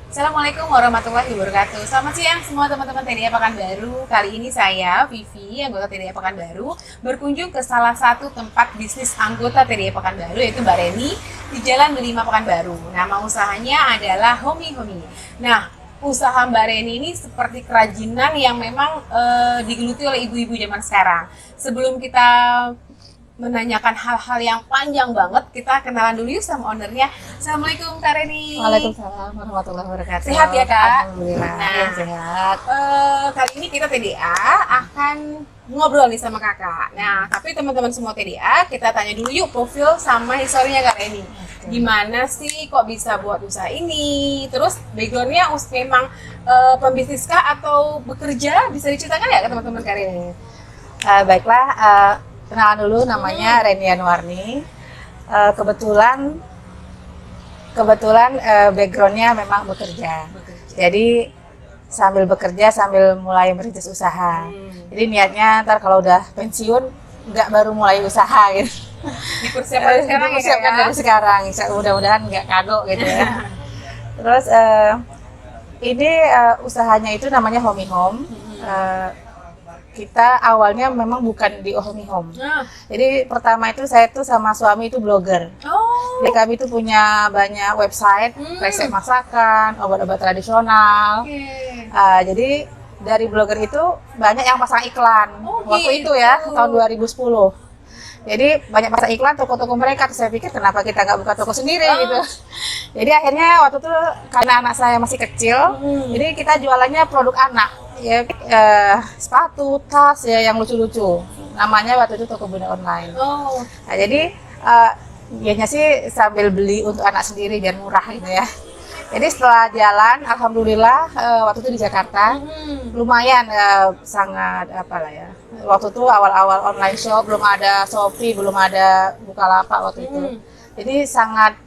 Assalamualaikum warahmatullahi wabarakatuh. Selamat siang semua teman-teman TDA Pekanbaru. Kali ini saya, Vivi, anggota TDA Pekanbaru, berkunjung ke salah satu tempat bisnis anggota TDA Pekanbaru, yaitu Mbak Reni, di Jalan Delima Pekanbaru. Nama usahanya adalah Homi Homi. Nah, usaha Mbak Reni ini seperti kerajinan yang memang digeluti oleh ibu-ibu zaman sekarang. Sebelum kita menanyakan hal-hal yang panjang banget, kita kenalan dulu yuk sama ownernya. Assalamualaikum Kak Reni. Waalaikumsalam warahmatullahi wabarakatuh. Sehat ya Kak? Alhamdulillah. Nah, sehat. Kali ini kita TDA akan ngobrol nih sama kakak. Nah, tapi teman-teman semua TDA, kita tanya dulu yuk profil sama historinya Kak Reni. Gimana sih kok bisa buat usaha ini? Terus backgroundnya memang pembisnis kah atau bekerja? Bisa diceritakan ya ke teman-teman Kak Reni? Baiklah, kenalan dulu, namanya Reni Yanwarni. Kebetulan backgroundnya memang bekerja. Jadi sambil bekerja sambil mulai merintis usaha. Jadi niatnya ntar kalau udah pensiun nggak baru mulai usaha gitu. Dipersiapkan sekarang Dipersiapkan dari sekarang. Mudah-mudahan nggak kagok gitu ya. Terus ini usahanya itu namanya Homi Home. Kita awalnya memang bukan di Homi Home. Jadi pertama itu saya tuh sama suami itu blogger. Jadi kami tuh punya banyak website, resep masakan, obat-obat tradisional. Jadi dari blogger itu banyak yang pasang iklan. Waktu itu ya, tahun 2010. Jadi banyak pasang iklan toko-toko mereka. Terus saya pikir kenapa kita nggak buka toko sendiri gitu. Jadi akhirnya waktu itu karena anak saya masih kecil, jadi kita jualannya produk anak. Ya, sepatu, tas ya yang lucu-lucu. Namanya waktu itu Toko Bunda Online. Nah, jadi biasanya sih sambil beli untuk anak sendiri biar murah gitu ya. Jadi setelah jalan, alhamdulillah waktu itu di Jakarta lumayan sangat apalah ya. Waktu itu awal-awal online shop, belum ada Shopee, belum ada Bukalapak waktu itu. Jadi sangat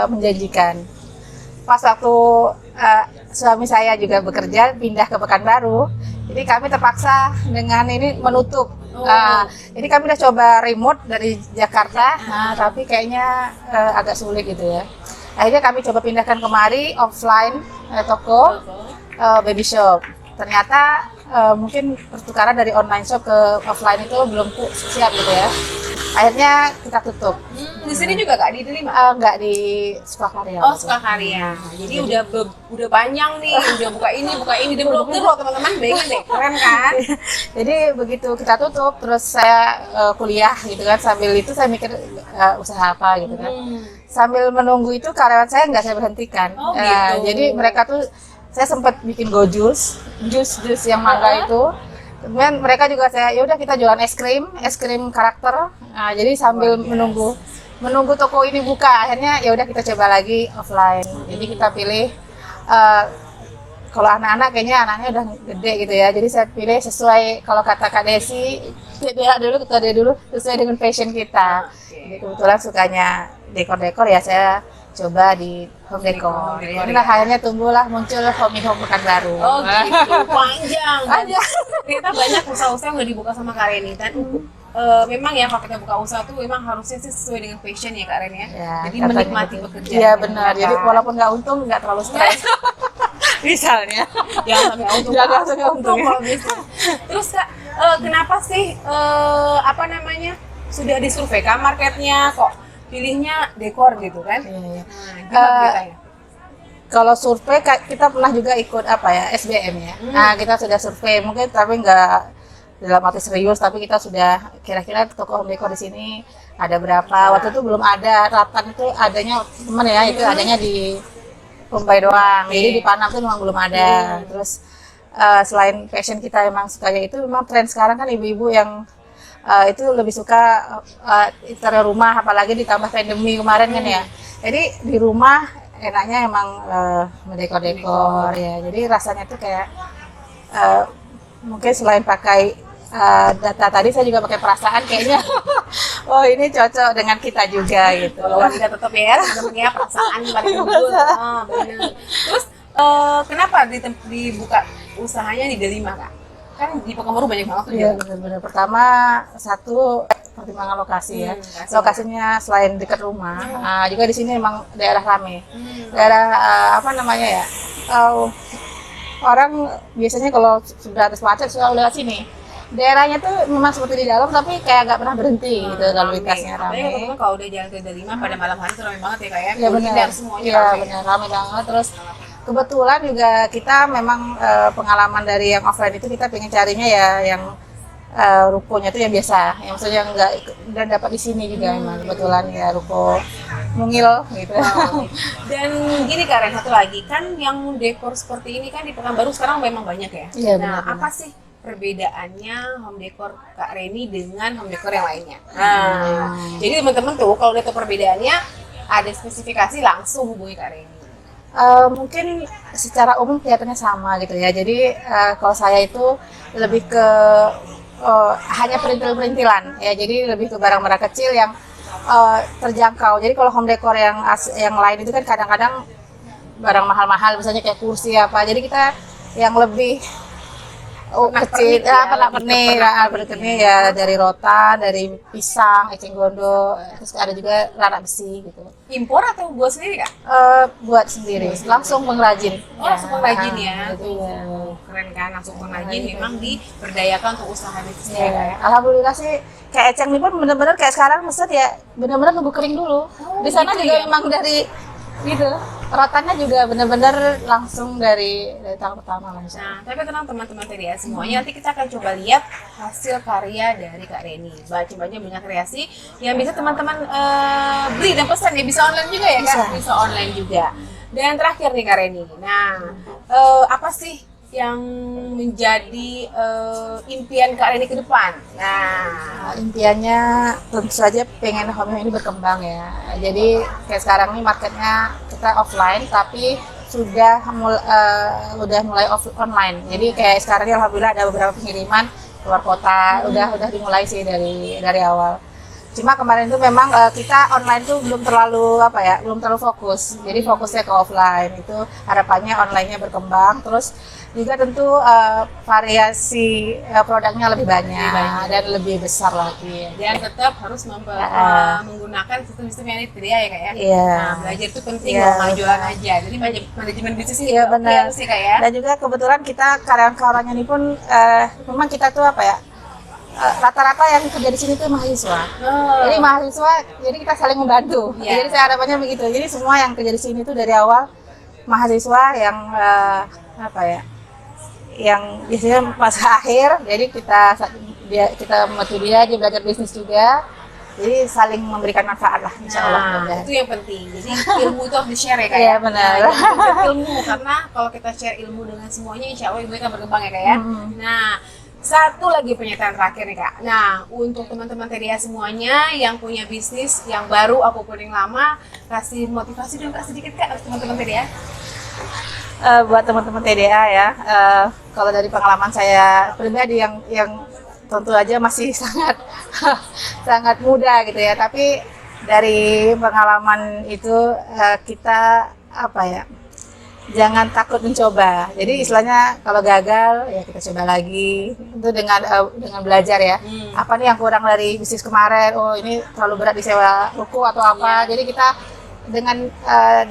menjanjikan. Pas waktu suami saya juga bekerja pindah ke Pekanbaru, jadi kami terpaksa dengan ini menutup. Jadi kami udah coba remote dari Jakarta, tapi kayaknya agak sulit gitu ya. Akhirnya kami coba pindahkan kemari offline toko baby shop. Ternyata mungkin pertukaran dari online shop ke offline itu belum siap gitu ya. Akhirnya kita tutup. Di sini juga Kak, di Delima? Enggak, di Sukakarya. Oh, Sukakarya. Jadi udah panjang nih, udah buka ini dan blogger loh teman-teman, bayangin deh, keren kan? Jadi begitu kita tutup, terus saya kuliah gitu kan, sambil itu saya mikir usaha apa gitu kan. Sambil menunggu itu karyawan saya nggak saya berhentikan. Gitu. Jadi mereka tuh, saya sempat bikin jus yang mangga itu. Kemudian mereka juga ya udah kita jualan es krim karakter. Nah, jadi sambil menunggu toko ini buka, akhirnya ya udah kita coba lagi offline. Jadi kita pilih kalau anak-anak kayaknya anaknya udah gede gitu ya. Jadi saya pilih sesuai kalau kata Kak Desi, kita dulu sesuai dengan passion kita. Jadi kebetulan sukanya dekor-dekor ya saya coba di home decor. Inilah akhirnya muncul Homi Home Pekanbaru. Oh gitu, panjang. Ternyata banyak usaha-usaha yang udah dibuka sama Kak Reni. Dan memang ya kalau kita buka usaha tuh memang harusnya sih sesuai dengan passion ya Kak Reni ya. Jadi menikmati pekerjaan. Iya benar. Jadi walaupun nggak untung nggak terlalu stres. Misalnya. Jangan sampai untung. Kalau bisa. Terus Kak, kenapa sih sudah disurvei kah marketnya kok pilihnya dekor gitu kan? Iya. Gimana kalau survei kita pernah juga ikut SBM ya. Nah kita sudah survei mungkin tapi nggak dalam arti serius, tapi kita sudah kira-kira toko home decor di sini ada berapa. Waktu itu belum ada, Ratan itu adanya teman ya, itu adanya di Mumbai doang. Jadi di Panam itu memang belum ada. Terus selain passion kita emang sukanya itu, memang tren sekarang kan ibu-ibu yang itu lebih suka interior rumah, apalagi ditambah pandemi kemarin kan ya. Jadi di rumah enaknya emang mendekor-dekor ya. Jadi rasanya tuh kayak mungkin selain pakai data tadi, saya juga pakai perasaan kayaknya oh ini cocok dengan kita juga gitu. Kalau wanita tetap ya, teman-teman ya, perasaan paling unggul. Benar. Terus kenapa dibuka usahanya di Delima, Kak? Kan di Pekanbaru banyak banget tuh. Iya benar-benar. Pertama satu pertimbangan lokasi ya. Lokasinya selain dekat rumah, juga di sini memang daerah rame. Daerah apa namanya ya? Orang biasanya kalau sudah ada macet selalu lewat sini. Daerahnya tuh memang seperti di dalam tapi kayak nggak pernah berhenti gitu lalu lintasnya rame. Apalagi kalau udah jalan ke Delima pada malam hari itu rame banget ya kayak. Iya benar. Semuanya Iya rame. benar rame banget. Terus kebetulan juga kita memang pengalaman dari yang offline itu kita pengen carinya ya yang rukonya tuh yang biasa, yang maksudnya nggak dan dapat di sini juga memang kebetulan ya ruko mungil gitu. Dan gini Karen, satu lagi kan yang dekor seperti ini kan di Pekanbaru sekarang memang banyak ya. Iya, nah, benar. apa sih perbedaannya home decor Kak Reni dengan home decor yang lainnya? Nah, jadi teman-teman tuh kalau udah tahu perbedaannya, ada spesifikasi langsung hubungi Kak Reni. Mungkin secara umum kelihatannya sama gitu ya. Jadi kalau saya itu lebih ke hanya perintil-perintilan ya. Jadi lebih ke barang-barang kecil yang terjangkau. Jadi kalau home decor yang lain itu kan kadang-kadang barang mahal-mahal, misalnya kayak kursi apa. Jadi kita yang lebih kecil, pernik ya dari rotan, dari pisang, eceng gondok, terus ada juga larak besi gitu. Impor atau buat sendiri Kak? Buat sendiri, langsung pengrajin. Oh, langsung pengrajin ya. Gitu ya. Keren kan, langsung pengrajin memang diberdayakan untuk usaha bisnisnya Ya, ya. alhamdulillah sih kayak eceng ini pun bener-bener kayak sekarang mesen ya bener-bener nunggu kering dulu. Di sana gitu juga ya? memang dari gitu. Rotannya juga bener-bener langsung dari tahun pertama lah. Nah, tapi tenang teman-teman tadi ya semuanya. Nanti kita akan coba lihat hasil karya dari Kak Reni. Banyak banyak kreasi yang bisa teman-teman beli dan pesan ya. Bisa online juga ya Kak? Bisa online juga. Dan terakhir nih Kak Reni. Nah, apa sih yang menjadi impian Kak Reni ke depan? Nah, impiannya tentu saja pengen home ini berkembang ya. Jadi kayak sekarang nih marketnya kita offline tapi sudah mulai online. Jadi kayak sekarang ini alhamdulillah ada beberapa pengiriman keluar kota. Udah dimulai sih dari awal. Cuma kemarin itu memang kita online tuh belum terlalu fokus. Jadi fokusnya ke offline. Itu harapannya online-nya berkembang. Terus juga tentu variasi produknya lebih banyak dan lebih besar lagi. Dan tetap harus menggunakan sistem-sistem yang itu ya Kak ya. Iya. Nah, belajar itu penting loh, nggak jualan aja. Jadi manajemen bisnis ini Iya benar sih Kak ya. Dan juga kebetulan kita karyawan-karyawannya ini pun memang kita tuh rata-rata yang kerja di sini tuh mahasiswa. Jadi mahasiswa, jadi kita saling membantu. Jadi saya harapannya begitu. Jadi semua yang kerja di sini tuh dari awal mahasiswa yang yang biasanya pas akhir. Jadi kita membantu dia belajar bisnis juga. Jadi saling memberikan manfaat lah, insya Allah. Itu yang penting. Jadi ilmu itu harus di-share ya Kak Iya ya. benar. Ilmu karena kalau kita share ilmu dengan semuanya, insya Allah ilmu akan berkembang ya Kak ya. Nah, satu lagi pernyataan terakhir nih Kak. Nah, untuk teman-teman TDA semuanya yang punya bisnis yang baru apapun yang lama, kasih motivasi dong Kak sedikit Kak untuk teman-teman TDA. Buat teman-teman TDA ya, kalau dari pengalaman saya pribadi yang tentu aja masih sangat muda gitu ya, tapi dari pengalaman itu kita jangan takut mencoba. Jadi istilahnya kalau gagal ya kita coba lagi. Itu dengan belajar ya. Apa nih yang kurang dari bisnis kemarin? Oh ini terlalu berat disewa ruko atau apa? Jadi kita dengan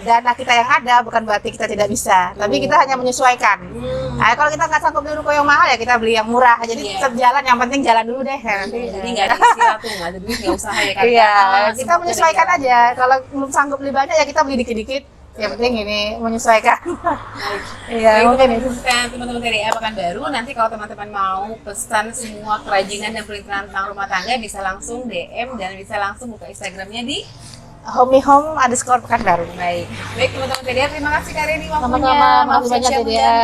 dana kita yang ada bukan berarti kita tidak bisa, tapi kita hanya menyesuaikan. Nah, kalau kita nggak sanggup beli ruko yang mahal ya kita beli yang murah. Jadi tetap jalan, yang penting jalan dulu deh. Jadi nggak ada istilah tuh nggak ada duit nggak usaha ya kan? Iya, kita menyesuaikan aja. Kalau belum sanggup beli banyak ya kita beli dikit-dikit. Yang penting ini menyesuaikan. Iya, mungkin itu. Teman-teman dari Pekanbaru, nanti kalau teman-teman mau pesan semua kerajinan dan perintilan tentang rumah tangga bisa langsung DM dan bisa langsung buka Instagramnya di homihome_Pekanbaru. Baik teman-teman TDA, terima kasih Kak Reni waktunya. Sama-sama, makasih banyak TDA.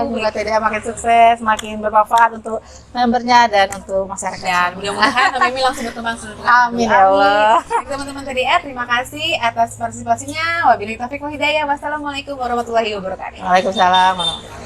Semoga TDA makin sukses, makin bermanfaat untuk membernya dan untuk masyarakat. Dan mudah-mudahan kami langsung berkembang seluruh. Amin ya Allah. Baik teman-teman TDA, terima kasih atas partisipasinya. Wabillahi taufiq wal hidayah. Wassalamualaikum warahmatullahi wabarakatuh. Waalaikumsalam warahmatullahi wabarakatuh.